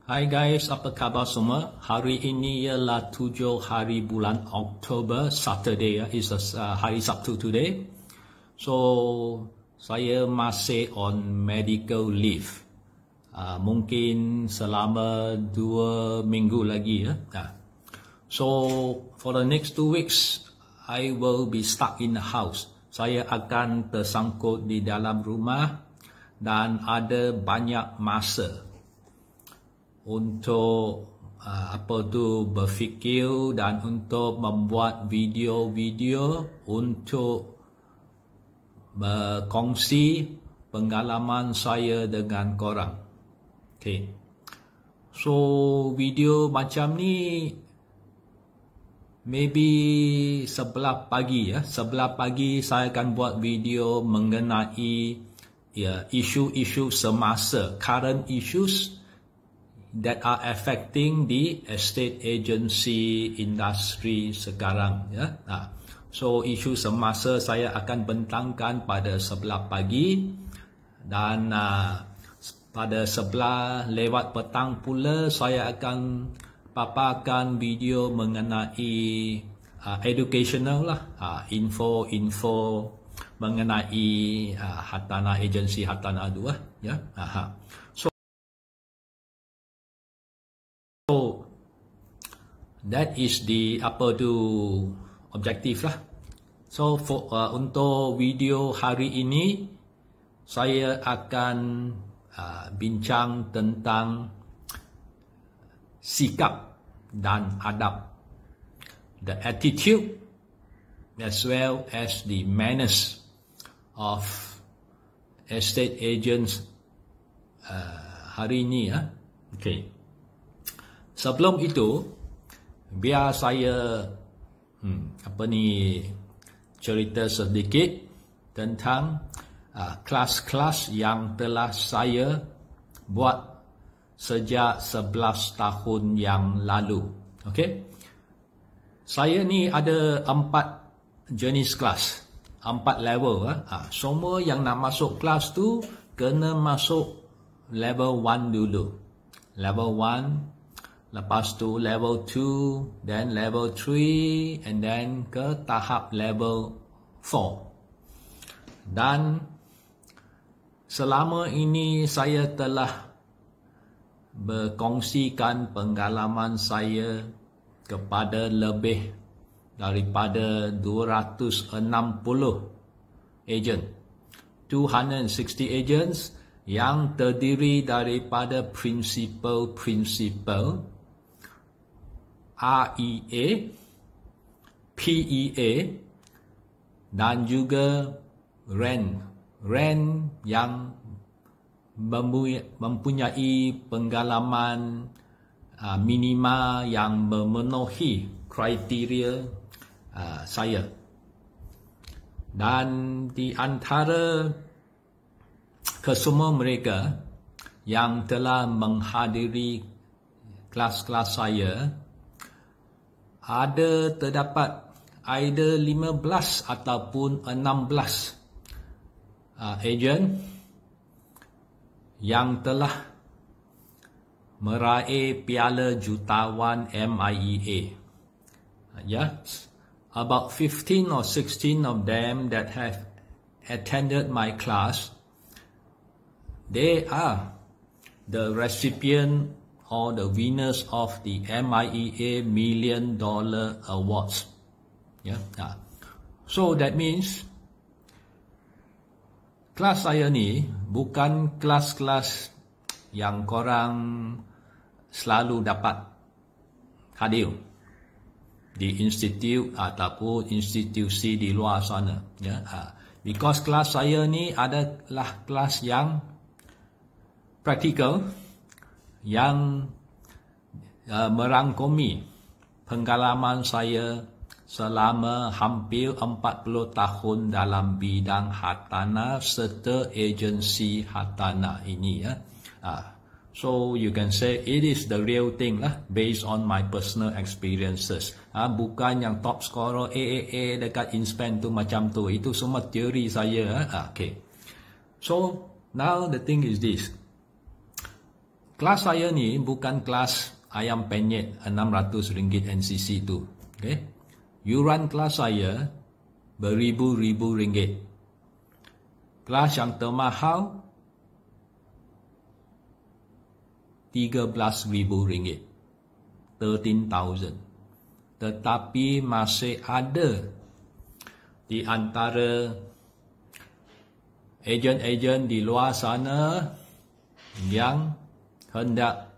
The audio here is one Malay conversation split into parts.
Hai guys, apa khabar semua? Hari ini ialah 7 hari bulan Oktober, Saturday ya, is hari Sabtu today. So, saya masih on medical leave. Mungkin selama 2 minggu lagi ya. So, for the next 2 weeks, I will be stuck in the house. Saya akan tersangkut di dalam rumah dan ada banyak masa untuk berfikir dan untuk membuat video-video untuk berkongsi pengalaman saya dengan korang. Okay. So video macam ni maybe sebelah pagi ya. Sebelah pagi saya akan buat video mengenai isu-isu semasa, current issues that are affecting the estate agency industry sekarang ya. So isu semasa saya akan bentangkan pada sebelah pagi dan pada sebelah lewat petang pula saya akan paparkan video mengenai educational lah, info mengenai hartanah agensi hartanah 2 ya. So that is the objektif lah. So untuk video hari ini saya akan bincang tentang sikap dan adab, the attitude as well as the manners of estate agents hari ini ya. Okay. Sebelum itu, biar saya cerita sedikit tentang kelas-kelas yang telah saya buat sejak 11 tahun yang lalu. Okay? Saya ni ada 4 jenis kelas, 4 level. Semua yang nak masuk kelas tu kena masuk level 1 dulu. Level 1. Lepas tu level 2, then level 3, and then ke tahap level 4. Dan selama ini saya telah berkongsikan pengalaman saya kepada lebih daripada 260 agent, 260 agents yang terdiri daripada prinsipal REA, PEA dan juga REN yang mempunyai pengalaman minima yang memenuhi kriteria saya. Dan di antara kesemua mereka yang telah menghadiri kelas-kelas saya, terdapat either 15 ataupun 16 agent yang telah meraih piala jutawan MIEA. About 15 or 16 of them that have attended my class, they are the recipient or the winners of the MIEA $1 Million Awards. So that means kelas saya ni bukan kelas-kelas yang korang selalu dapat hadir di institut ataupun institusi di luar sana. Because kelas saya ni adalah kelas yang praktikal, yang merangkumi pengalaman saya selama hampir 40 tahun dalam bidang hartanah serta agensi hartanah ini ya. So you can say it is the real thing lah, based on my personal experiences. Bukan yang top scorer AAA dekat Inspan tu macam tu. Itu semua teori saya. Okay. So now the thing is this. kelas saya ni bukan kelas ayam penyet RM600 NCC tu. Okay? Yuran kelas saya beribu-ribu ringgit. Kelas yang termahal RM13,000. 13,000. Tetapi masih ada di antara ejen-ejen di luar sana yang hendak,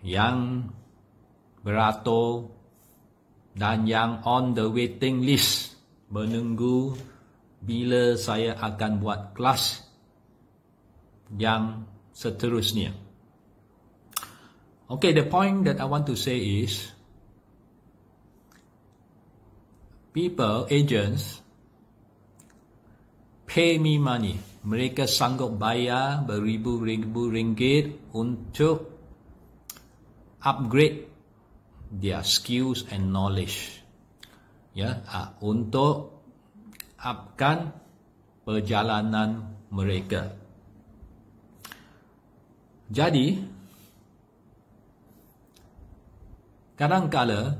yang beratur dan yang on the waiting list menunggu bila saya akan buat kelas yang seterusnya. Okay, the point that I want to say is, people, agents, pay me money. Mereka sanggup bayar beribu-ribu ringgit untuk upgrade their skills and knowledge. Ya, untuk upkan perjalanan mereka. Jadi, kadang-kala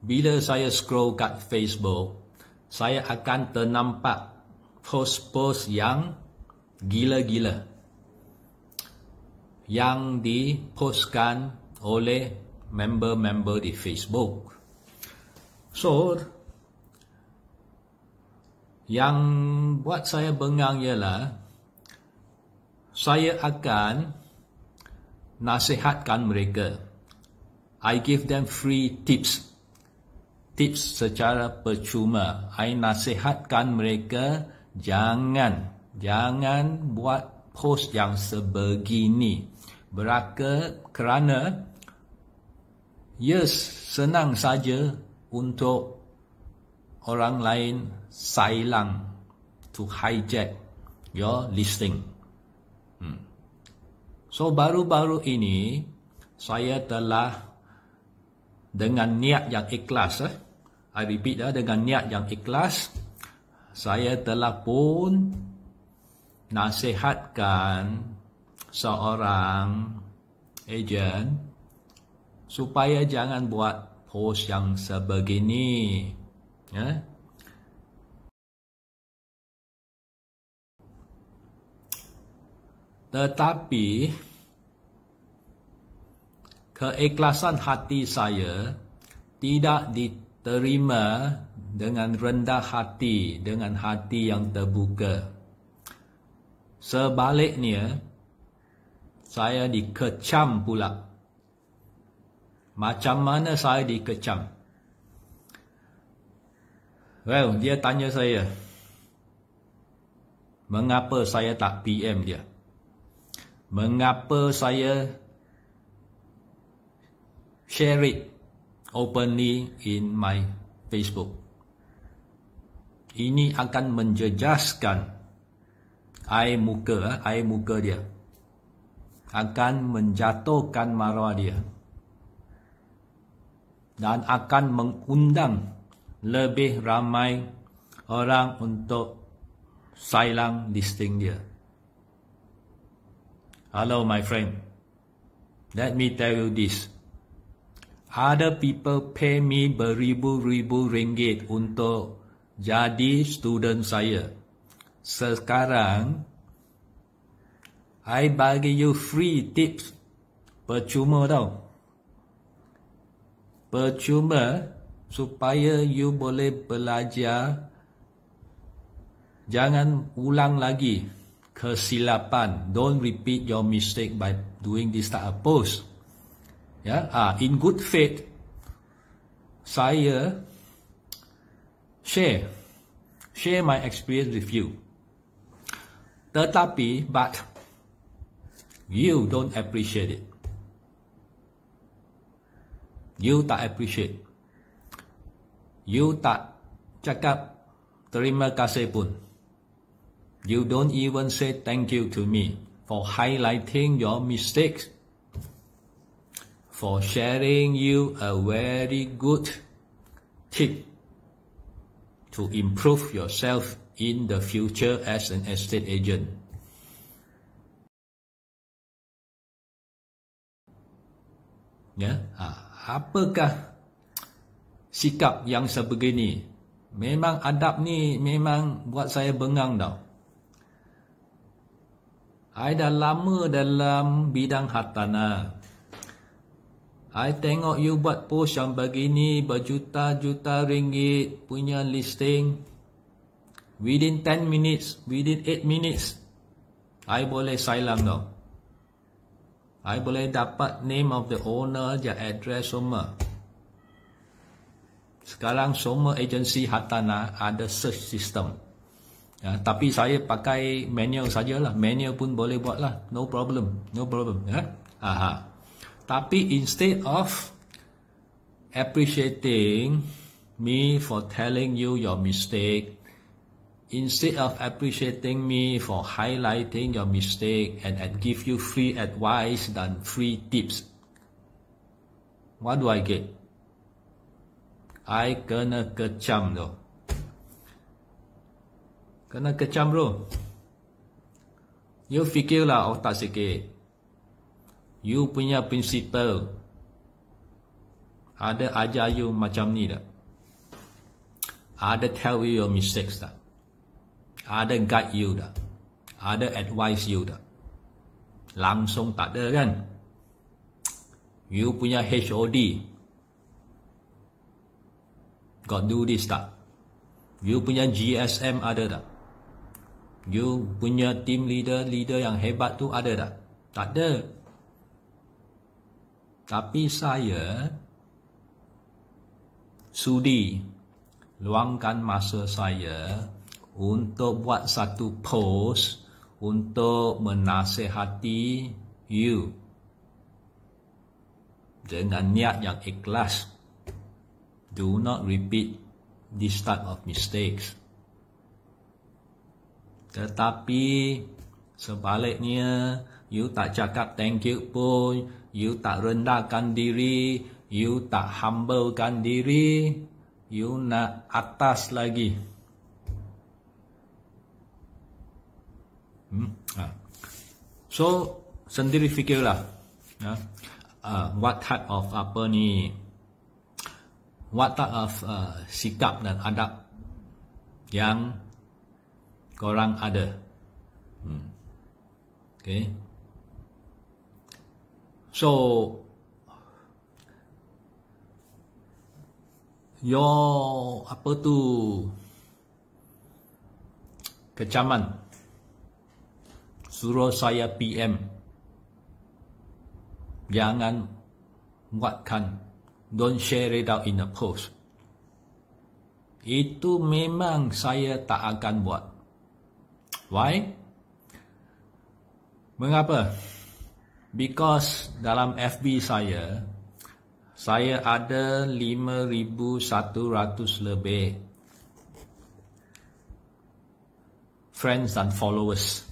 bila saya scroll kat Facebook, saya akan ternampak post-post yang gila-gila yang dipostkan oleh member-member di Facebook. So, yang buat saya bengang ialah saya akan nasihatkan mereka. I give them free tips. Tips secara percuma. I nasihatkan mereka jangan buat post yang sebegini. Kerana senang saja untuk orang lain sailang to hijack your listing. So baru-baru ini saya telah dengan niat yang ikhlas, I repeat dengan niat yang ikhlas, saya telah pun nasihatkan seorang ejen supaya jangan buat post yang sebegini. Ya? Tetapi keikhlasan hati saya tidak diterima dengan rendah hati, dengan hati yang terbuka. Sebaliknya, saya dikecam pula. Macam mana saya dikecam? Well, dia tanya saya, mengapa saya tak PM dia? Mengapa saya share it openly in my Facebook? Ini akan menjejaskan air muka dia. Akan menjatuhkan maruah dia. Dan akan mengundang lebih ramai orang untuk sailang listing dia. Hello my friend. Let me tell you this. Other people pay me beribu-ribu ringgit untuk jadi student saya. Sekarang, I bagi you free tips. Percuma tau. Percuma supaya you boleh belajar. Jangan ulang lagi kesilapan. Don't repeat your mistake by doing this type of post. Ya, in good faith, saya share my experience with you. Tetapi, but you don't appreciate it. You tak appreciate. You tak cakap terima kasih pun. You don't even say thank you to me for highlighting your mistakes, for sharing you a very good tip to improve yourself in the future as an estate agent. Ya, apakah sikap yang sebegini? Memang adab ni memang buat saya bengang tau. I dah lama dalam bidang hartanah. I tengok you buat post yang begini berjuta-juta ringgit punya listing. Within 10 minutes, within 8 minutes, I boleh silent tau. I boleh dapat name of the owner, dia address semua. Sekarang semua agensi hartanah ada search system. Ya, tapi saya pakai manual sajalah. Manual pun boleh buat lah. No problem. No problem. Ya? Tapi instead of appreciating me for telling you your mistake, instead of appreciating me for highlighting your mistake and give you free advice dan free tips, what do I get? I kena kecam tu. Kena kecam bro. You fikirlah otak sikit. You punya principal ada ajar you macam ni tak? Ada tell you your mistakes tak? Ada guide you tak? Ada advise you tak? Langsung tak ada kan? You punya HOD got do this tak? You punya GSM ada tak? You punya team leader yang hebat tu ada tak? Tak ada. Tapi saya sudi luangkan masa saya untuk buat satu post untuk menasihati you dengan niat yang ikhlas. Do not repeat this type of mistakes. Tetapi sebaliknya, you tak cakap thank you pun, you tak rendahkan diri, you tak humblekan diri, you nak atas lagi. So, sendiri fikirlah. What type of what type of sikap dan adab yang korang ada. Okay. So, your kecaman suruh saya PM, jangan buatkan, don't share it out in a post. Itu memang saya tak akan buat. Why? Mengapa? Because dalam FB saya ada 5,100 lebih friends dan followers.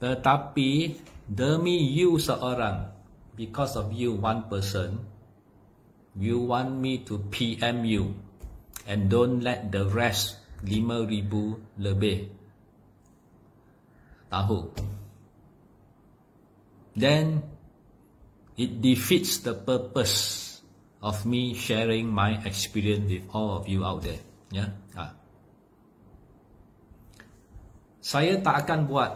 Tetapi demi you seorang, because of you one person, you want me to PM you and don't let the rest 5,000 lebih tahu. Then it defeats the purpose of me sharing my experience with all of you out there. Ya, saya tak akan buat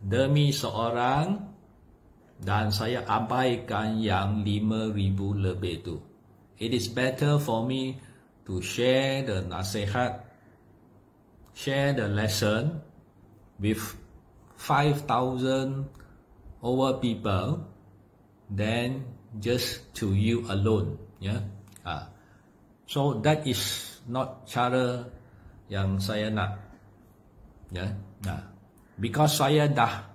demi seorang dan saya abaikan yang 5,000 lebih tu. It is better for me to share the nasihat, share the lesson with 5,000 over people than just to you alone. Yeah. So that is not cara yang saya nak. Yeah. Because saya dah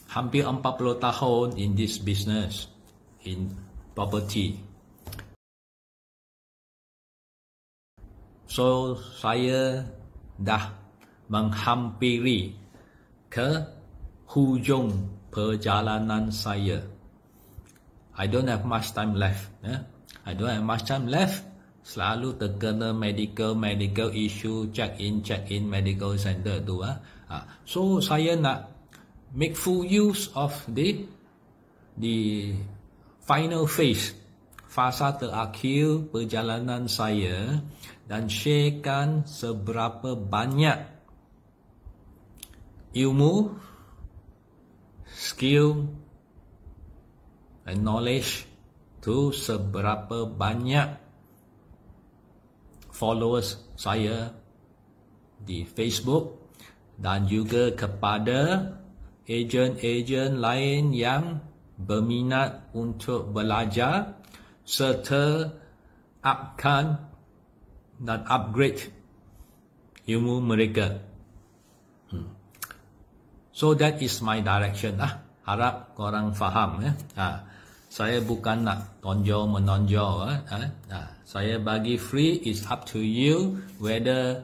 hampir 40 tahun in this business, in property. So saya dah menghampiri ke hujung perjalanan saya. I don't have much time left. I don't have much time left. Selalu terkena medical issue, check in medical center tu. So saya nak make full use of the final phase, fasa terakhir perjalanan saya, dan sharekan seberapa banyak ilmu, skill and knowledge to seberapa banyak followers saya di Facebook, dan juga kepada ejen-ejen lain yang berminat untuk belajar serta upkan dan upgrade ilmu mereka. So that is my direction lah. Harap korang faham ya. Saya bukan nak menonjol. Saya bagi free, is up to you whether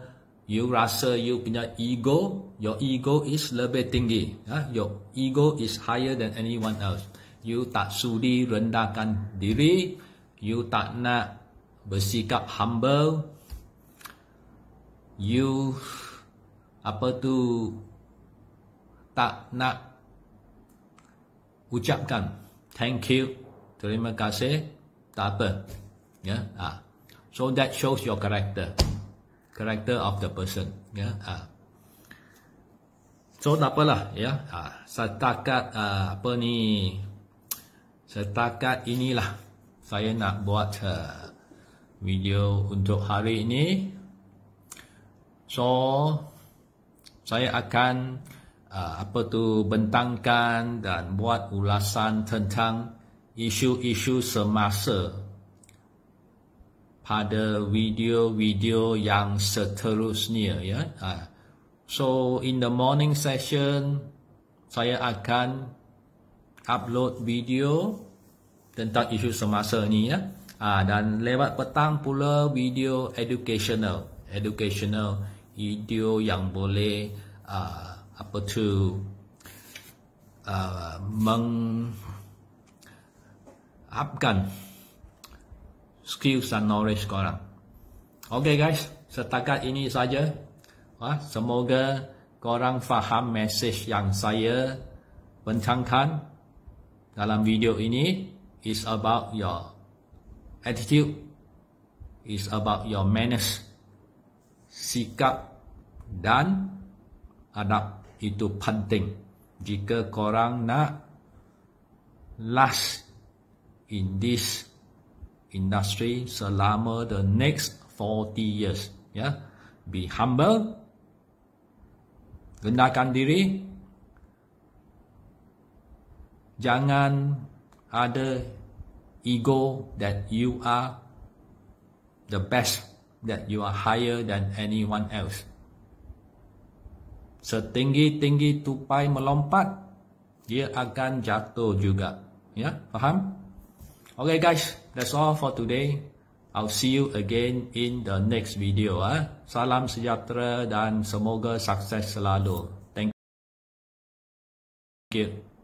you rasa you punya ego, your ego is lebih tinggi. Your ego is higher than anyone else. You tak sudi rendahkan diri, you tak nak bersikap humble, you tak nak ucapkan thank you, terima kasih, tak apa. So that shows your character of the person. So tak apalah ya. Setakat inilah saya nak buat video untuk hari ini. So saya akan bentangkan dan buat ulasan tentang isu-isu semasa pada video-video yang seterusnya ya. So in the morning session saya akan upload video tentang isu semasa ni ya. Dan lewat petang pula video educational video yang boleh mengupkan skills dan knowledge korang. Okay guys, setakat ini saja. Semoga korang faham message yang saya bentangkan dalam video ini. Is about your attitude, is about your manners, sikap dan adab. Itu penting jika korang nak last in this industry selama the next 40 years ya. Be humble, rendahkan diri, jangan ada ego that you are the best, that you are higher than anyone else. Setinggi-tinggi tupai melompat, dia akan jatuh juga. Ya, faham? Okay guys, that's all for today. I'll see you again in the next video. Salam sejahtera dan semoga sukses selalu. Thank you.